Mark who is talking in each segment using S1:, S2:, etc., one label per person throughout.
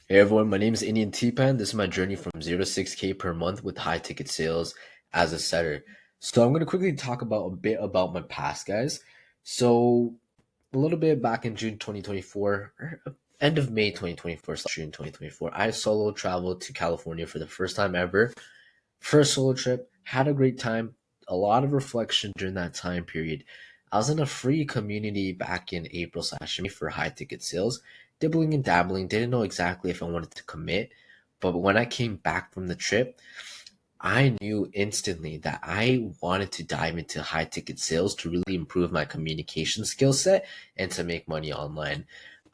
S1: Hey everyone, my name is Indian Tpan. This is my journey from 0 to 6K per month with high ticket sales as a setter. So I'm going to quickly talk about a bit about my past, guys. So a little bit back in June 2024, or end of May 2024 / June 2024, I solo traveled to California for the first time ever. First solo trip, had a great time, a lot of reflection during that time period. I was in a free community back in April / May for high ticket sales, dibbling and dabbling, didn't know exactly if I wanted to commit. But when I came back from the trip, I knew instantly that I wanted to dive into high ticket sales to really improve my communication skill set and to make money online.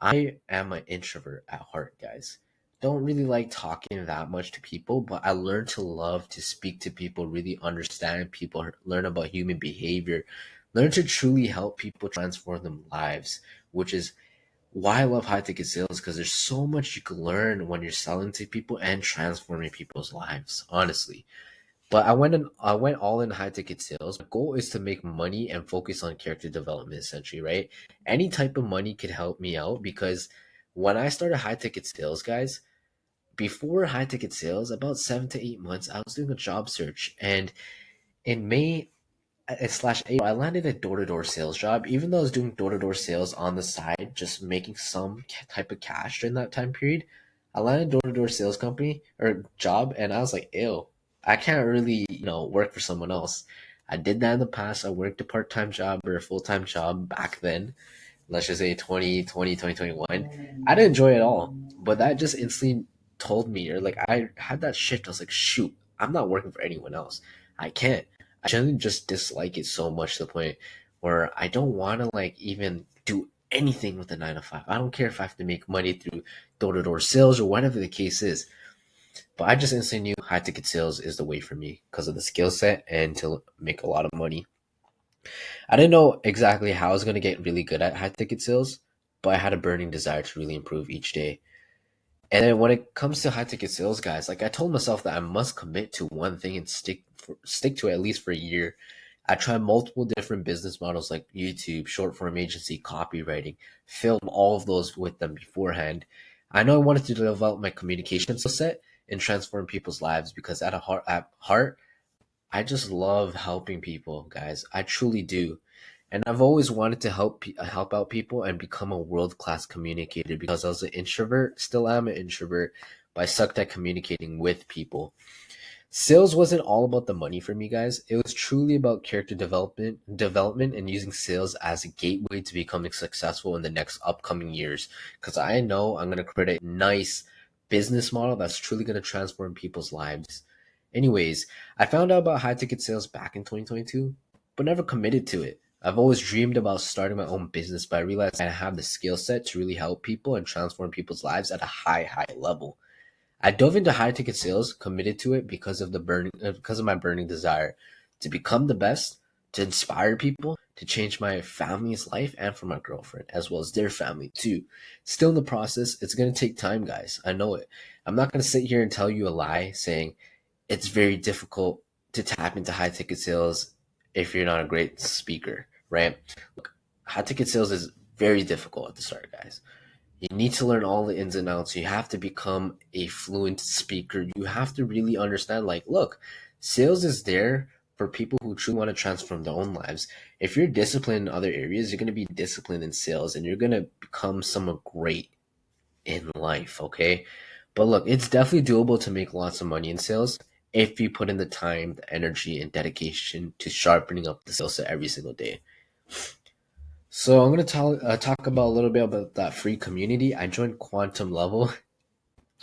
S1: I am an introvert at heart, guys. Don't really like talking that much to people, but I learned to love to speak to people, really understand people, learn about human behavior, learn to truly help people transform their lives, which is why I love high ticket sales because there's so much you can learn when you're selling to people and transforming people's lives, honestly. But I went all in high ticket sales. My goal is to make money and focus on character development essentially, right? Any type of money could help me out because when I started high ticket sales, guys, before high ticket sales, about 7 to 8 months, I was doing a job search. And in May slash April, I landed a door to door sales job. Even though I was doing door to door sales on the side, just making some type of cash during that time period, I landed a door to door sales company or job, and I was like, ew, I can't really, work for someone else. I did that in the past. I worked a part time job or a full time job back then. Let's just say 2021. I didn't enjoy it at all, but that just instantly told me, or like I had that shift. I was like, shoot, I'm not working for anyone else. I can't. I generally just dislike it so much to the point where I don't want to like even do anything with the 9 to 5. I don't care if I have to make money through door to door sales or whatever the case is. But I just instantly knew high ticket sales is the way for me because of the skill set and to make a lot of money. I didn't know exactly how I was going to get really good at high ticket sales, but I had a burning desire to really improve each day. And then when it comes to high ticket sales, guys, like I told myself that I must commit to one thing and stick to it at least for a year. I tried multiple different business models like YouTube, short form agency, copywriting, film all of those with them beforehand. I know I wanted to develop my communication skill set and transform people's lives because at heart, I just love helping people, guys. I truly do. And I've always wanted to help out people and become a world-class communicator because I was an introvert, still am an introvert, but I sucked at communicating with people. Sales wasn't all about the money for me, guys. It was truly about character development and using sales as a gateway to becoming successful in the next upcoming years. Because I know I'm gonna create a nice business model that's truly gonna transform people's lives. Anyways, I found out about high ticket sales back in 2022, but never committed to it. I've always dreamed about starting my own business, but I realized I have the skill set to really help people and transform people's lives at a high level. I dove into high ticket sales, committed to it because of my burning desire to become the best, to inspire people, to change my family's life and for my girlfriend as well as their family too. Still in the process, it's going to take time, guys. I know it. I'm not going to sit here and tell you a lie saying it's very difficult to tap into high ticket sales if you're not a great speaker, right? Look, high ticket sales is very difficult at the start, guys. You need to learn all the ins and outs. You have to become a fluent speaker. You have to really understand, like, look, sales is there for people who truly want to transform their own lives. If you're disciplined in other areas, you're going to be disciplined in sales and you're going to become someone great in life, okay? But look, it's definitely doable to make lots of money in sales if you put in the time, the energy, and dedication to sharpening up the skill set every single day. So I'm going to talk about a little bit about that free community. I joined Quantum Level.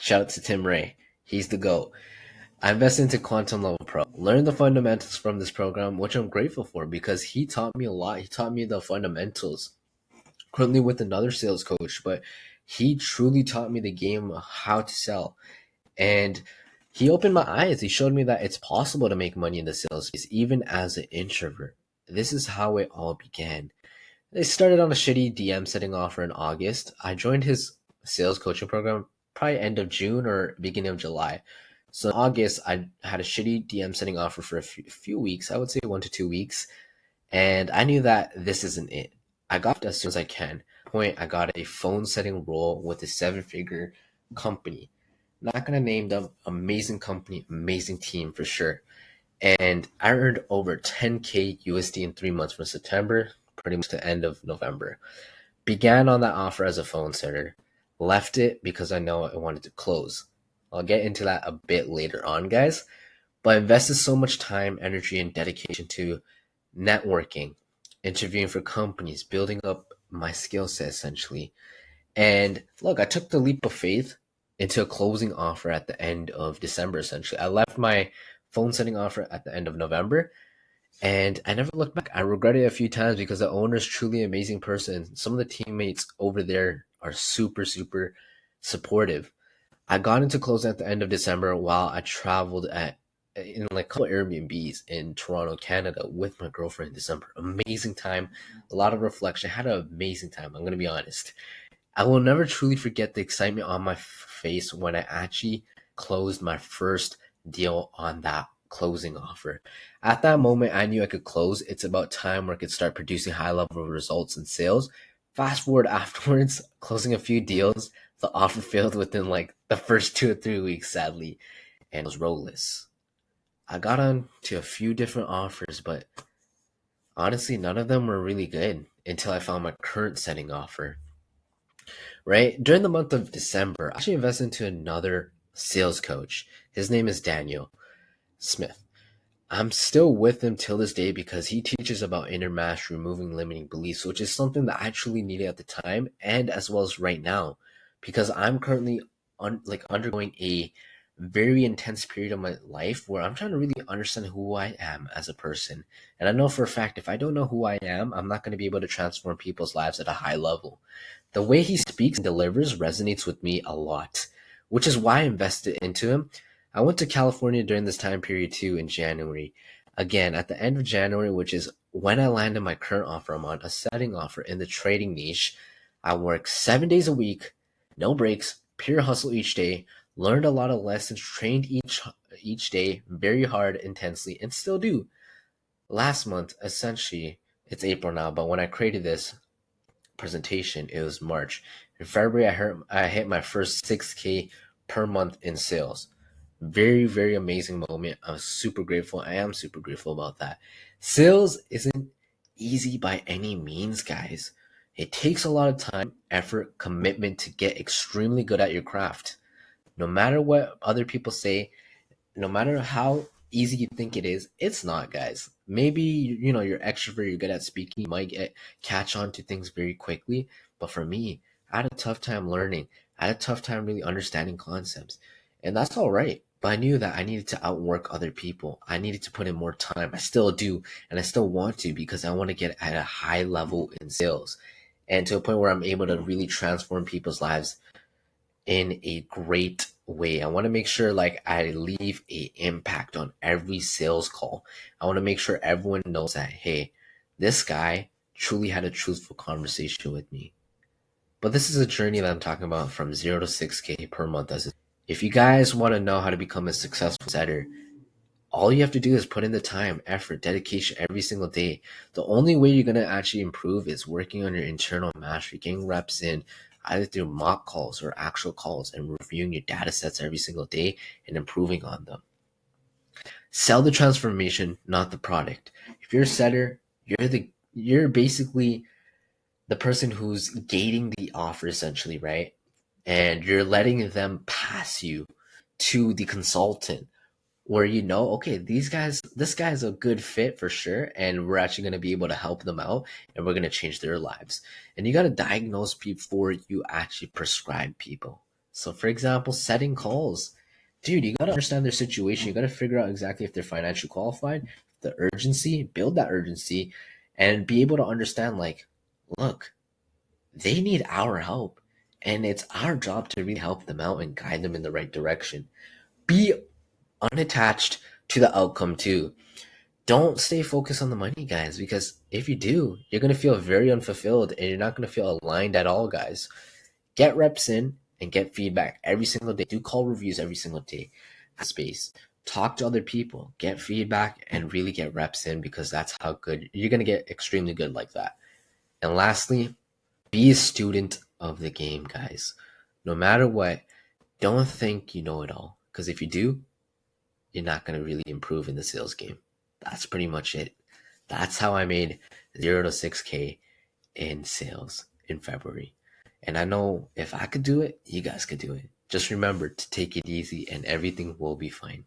S1: Shout out to Tim Ray. He's the GOAT. I invested into Quantum Level Pro. Learned the fundamentals from this program, which I'm grateful for because he taught me a lot. He taught me the fundamentals. Currently with another sales coach, but he truly taught me the game of how to sell. And he opened my eyes. He showed me that it's possible to make money in the sales space, even as an introvert. This is how it all began. They started on a shitty DM setting offer in August. I joined his sales coaching program probably end of June or beginning of July. So in August, I had a shitty DM setting offer for a few weeks. I would say 1 to 2 weeks. And I knew that this isn't it. I got it as soon as I can. Point, I got a phone setting role with a 7 figure. company. Not gonna name them. Amazing company, amazing team for sure. And I earned over 10K USD in 3 months from September, pretty much to the end of November. Began on that offer as a phone setter, left it because I know I wanted to close. I'll get into that a bit later on, guys. But I invested so much time, energy, and dedication to networking, interviewing for companies, building up my skill set essentially. And look, I took the leap of faith into a closing offer at the end of December essentially. I left my phone setting offer at the end of November and I never looked back. I regret it a few times because the owner is truly an amazing person. Some of the teammates over there are super, super supportive. I got into closing at the end of December while I traveled at in like a couple Airbnbs in Toronto, Canada with my girlfriend in December. Amazing time, a lot of reflection. I had an amazing time. I'm gonna be honest. I will never truly forget the excitement on my face when I actually closed my first deal on that closing offer. At that moment, I knew I could close. It's about time where I could start producing high level results in sales. Fast forward afterwards, closing a few deals, the offer failed within like the first 2 or 3 weeks, sadly, and it was rollless. I got on to a few different offers, but honestly, none of them were really good until I found my current setting offer. Right? During the month of December, I actually invested into another sales coach. His name is Daniel Smith. I'm still with him till this day because he teaches about inner mastery, removing limiting beliefs, which is something that I actually needed at the time and as well as right now, because I'm currently undergoing a very intense period of my life where I'm trying to really understand who I am as a person. And I know for a fact if I don't know who I am, I'm not going to be able to transform people's lives at a high level. The way he speaks and delivers resonates with me a lot, which is why I invested into him. I went to California during this time period too in January. Again, at the end of January, which is when I landed my current offer, I'm on a setting offer in the trading niche. I work 7 days a week, no breaks, pure hustle each day, learned a lot of lessons, trained each day very hard, intensely, and still do. Last month, essentially, it's April now, but when I created this presentation, it was March. In February, I hit my first 6K per month in sales. Very, very amazing moment. I'm super grateful. I am super grateful about that. Sales isn't easy by any means, guys. It takes a lot of time, effort, commitment to get extremely good at your craft. No matter what other people say, no matter how easy you think it is, it's not, guys. Maybe you're extrovert, you're good at speaking, you might get catch on to things very quickly. But for me, I had a tough time learning. I had a tough time really understanding concepts. And that's all right. But I knew that I needed to outwork other people. I needed to put in more time. I still do, and I still want to because I want to get at a high level in sales and to a point where I'm able to really transform people's lives in a great way. I want to make sure like I leave a impact on every sales call. I want to make sure everyone knows that hey, this guy truly had a truthful conversation with me. But this is a journey that I'm talking about from 0 to 6K per month. If you guys want to know how to become a successful setter, all you have to do is put in the time, effort, dedication every single day. The only way you're going to actually improve is working on your internal mastery, getting reps in either through mock calls or actual calls and reviewing your data sets every single day and improving on them. Sell the transformation, not the product. If you're a setter, you're basically the person who's gating the offer essentially, right? And you're letting them pass you to the consultant where okay, this guy's a good fit for sure, and we're actually going to be able to help them out, and we're going to change their lives. And you got to diagnose before you actually prescribe people. So, for example, setting calls, dude, you got to understand their situation. You got to figure out exactly if they're financially qualified, the urgency, build that urgency, and be able to understand, like, look, they need our help, and it's our job to really help them out and guide them in the right direction. Be unattached to the outcome too. Don't stay focused on the money, guys, because if you do, you're going to feel very unfulfilled and you're not going to feel aligned at all, guys. Get reps in and get feedback every single day. Do call reviews every single day. Space. Talk to other people, get feedback, and really get reps in because that's how good you're going to get extremely good like that. And lastly, be a student of the game, guys. No matter what, Don't think you know it all, because if you do, you're not going to really improve in the sales game. That's pretty much it. That's how I made 0 to 6K in sales in February. And I know if I could do it, you guys could do it. Just remember to take it easy and everything will be fine.